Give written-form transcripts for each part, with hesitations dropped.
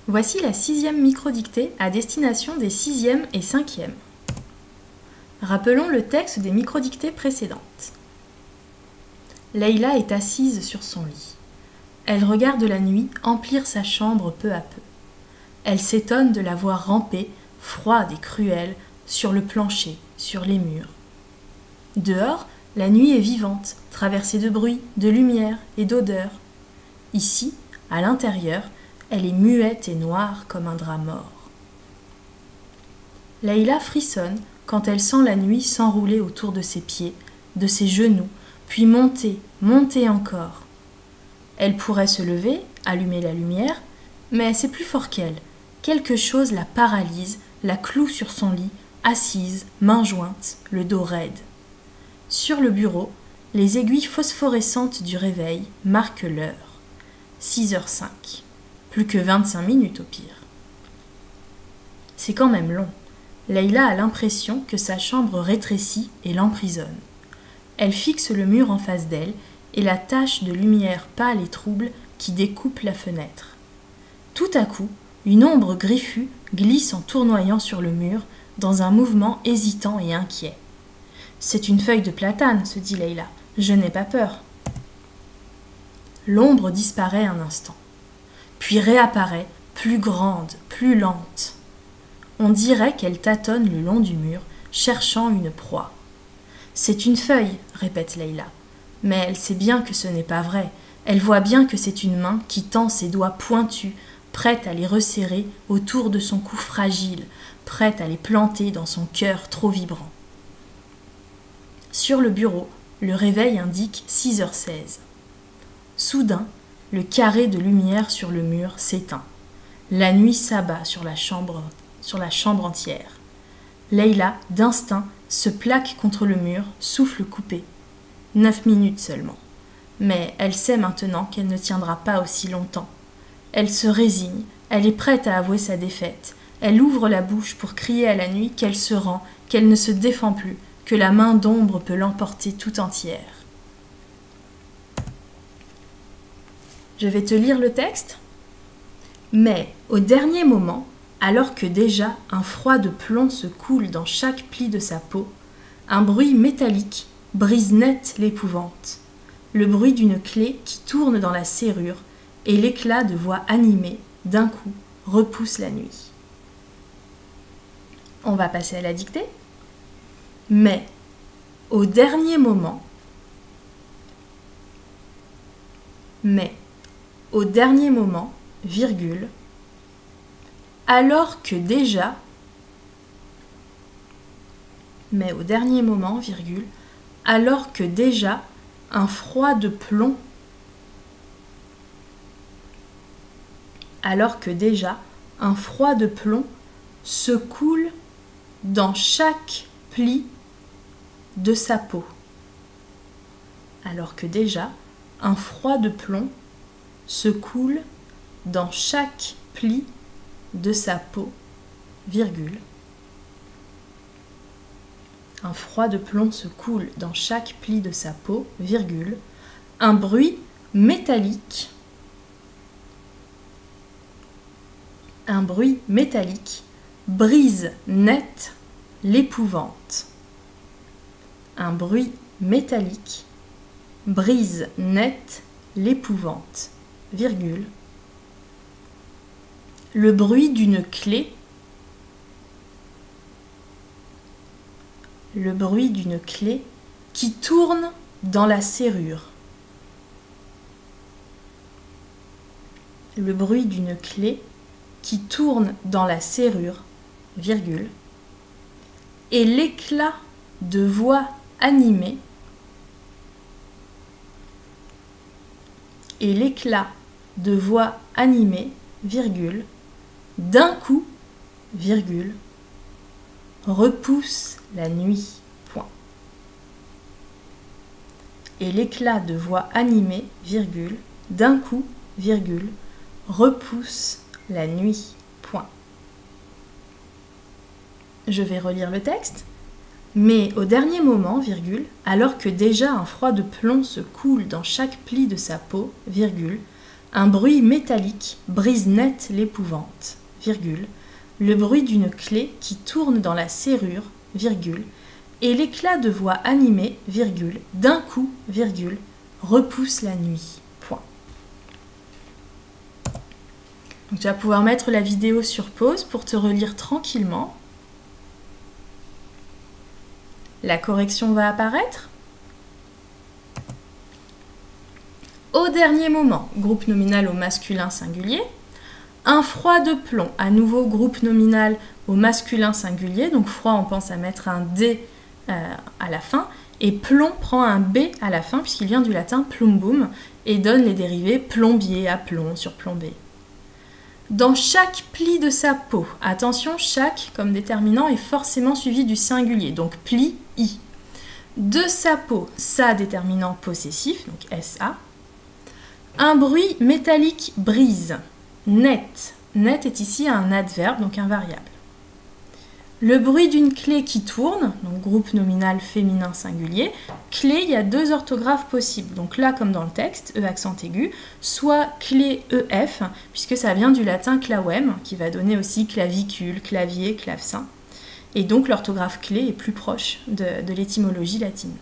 Voici la 6e microdictée à destination des 6e et 5e. Rappelons le texte des microdictées précédentes. Leïla est assise sur son lit. Elle regarde la nuit emplir sa chambre peu à peu. Elle s'étonne de la voir ramper, froide et cruelle, sur le plancher, sur les murs. Dehors, la nuit est vivante, traversée de bruits, de lumière et d'odeurs. Ici, à l'intérieur, elle est muette et noire comme un drap mort. Leïla frissonne quand elle sent la nuit s'enrouler autour de ses pieds, de ses genoux, puis monter, monter encore. Elle pourrait se lever, allumer la lumière, mais c'est plus fort qu'elle. Quelque chose la paralyse, la cloue sur son lit, assise, mains jointes, le dos raide. Sur le bureau, les aiguilles phosphorescentes du réveil marquent l'heure. 6h05. Plus que 25 minutes au pire. C'est quand même long. Leïla a l'impression que sa chambre rétrécit et l'emprisonne. Elle fixe le mur en face d'elle et la tache de lumière pâle et trouble qui découpe la fenêtre. Tout à coup, une ombre griffue glisse en tournoyant sur le mur dans un mouvement hésitant et inquiet. « C'est une feuille de platane, se dit Leïla. Je n'ai pas peur. » L'ombre disparaît un instant, puis réapparaît, plus grande, plus lente. On dirait qu'elle tâtonne le long du mur, cherchant une proie. « C'est une feuille, répète Leïla. Mais elle sait bien que ce n'est pas vrai. Elle voit bien que c'est une main qui tend ses doigts pointus, prête à les resserrer autour de son cou fragile, prête à les planter dans son cœur trop vibrant. Sur le bureau, le réveil indique 6h16. Soudain, le carré de lumière sur le mur s'éteint. La nuit s'abat sur la chambre entière. Leïla, d'instinct, se plaque contre le mur, souffle coupé. 9 minutes seulement. Mais elle sait maintenant qu'elle ne tiendra pas aussi longtemps. Elle se résigne, elle est prête à avouer sa défaite. Elle ouvre la bouche pour crier à la nuit qu'elle se rend, qu'elle ne se défend plus, que la main d'ombre peut l'emporter tout entière. Je vais te lire le texte. Mais, au dernier moment, alors que déjà un froid de plomb se coule dans chaque pli de sa peau, un bruit métallique brise net l'épouvante. Le bruit d'une clé qui tourne dans la serrure et l'éclat de voix animée, d'un coup, repousse la nuit. On va passer à la dictée. Mais, au dernier moment, virgule, alors que déjà, un froid de plomb, se coule dans chaque pli de sa peau. Alors que déjà, un froid de plomb se coule dans chaque pli de sa peau, virgule. Un froid de plomb se coule dans chaque pli de sa peau, virgule. Un bruit métallique brise net l'épouvante. Un bruit métallique brise net l'épouvante, virgule. Le bruit d'une clé qui tourne dans la serrure. Le bruit d'une clé qui tourne dans la serrure, virgule. Et l'éclat de voix animée virgule, d'un coup, virgule, repousse la nuit, point. Et l'éclat de voix animée, virgule, d'un coup, virgule, repousse la nuit, point. Je vais relire le texte. Mais au dernier moment, virgule, alors que déjà un froid de plomb se coule dans chaque pli de sa peau, virgule, Un bruit métallique brise net l'épouvante, virgule, le bruit d'une clé qui tourne dans la serrure, virgule, et l'éclat de voix animée, virgule, d'un coup, virgule, repousse la nuit. Point. Donc tu vas pouvoir mettre la vidéo sur pause pour te relire tranquillement. La correction va apparaître. Au dernier moment, groupe nominal au masculin singulier. Un froid de plomb, à nouveau groupe nominal au masculin singulier. Donc froid, on pense à mettre un D à la fin. Et plomb prend un B à la fin puisqu'il vient du latin plumbum et donne les dérivés plombier, aplomb, surplombé. Dans chaque pli de sa peau, attention, chaque comme déterminant est forcément suivi du singulier, donc pli, I. De sa peau, sa déterminant possessif, donc SA. Un bruit métallique brise, net. Net est ici un adverbe, donc un variable. Le bruit d'une clé qui tourne, donc groupe nominal féminin singulier. Clé, il y a deux orthographes possibles. Donc là, comme dans le texte, E accent aigu, soit clé EF, puisque ça vient du latin clavem, qui va donner aussi clavicule, clavier, clavecin. Et donc l'orthographe clé est plus proche de l'étymologie latine.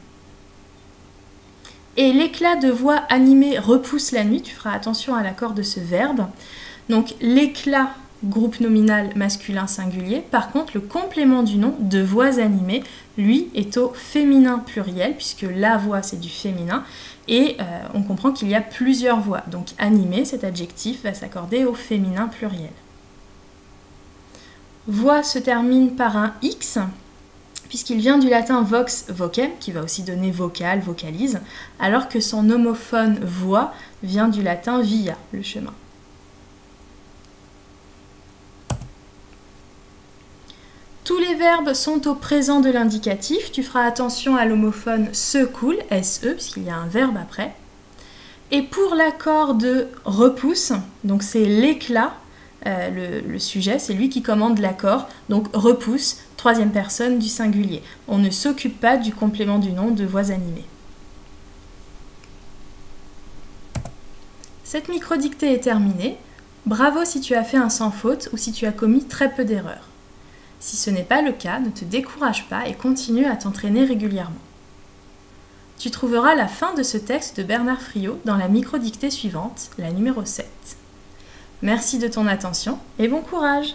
Et l'éclat de voix animée repousse la nuit, tu feras attention à l'accord de ce verbe. Donc l'éclat, groupe nominal masculin singulier. Par contre, le complément du nom de voix animée, lui, est au féminin pluriel, puisque la voix, c'est du féminin. Et on comprend qu'il y a plusieurs voix. Donc animé, cet adjectif va s'accorder au féminin pluriel. Voix se termine par un X, puisqu'il vient du latin vox, vocem, qui va aussi donner vocal, vocalise, alors que son homophone voix vient du latin via, le chemin. Tous les verbes sont au présent de l'indicatif. Tu feras attention à l'homophone se coule, SE, puisqu'il y a un verbe après. Et pour l'accord de repousse, donc c'est l'éclat, le sujet, c'est lui qui commande l'accord, donc repousse, troisième personne du singulier. On ne s'occupe pas du complément du nom de voix animée. Cette microdictée est terminée. Bravo si tu as fait un sans faute ou si tu as commis très peu d'erreurs. Si ce n'est pas le cas, ne te décourage pas et continue à t'entraîner régulièrement. Tu trouveras la fin de ce texte de Bernard Friot dans la microdictée suivante, la numéro 7. Merci de ton attention et bon courage!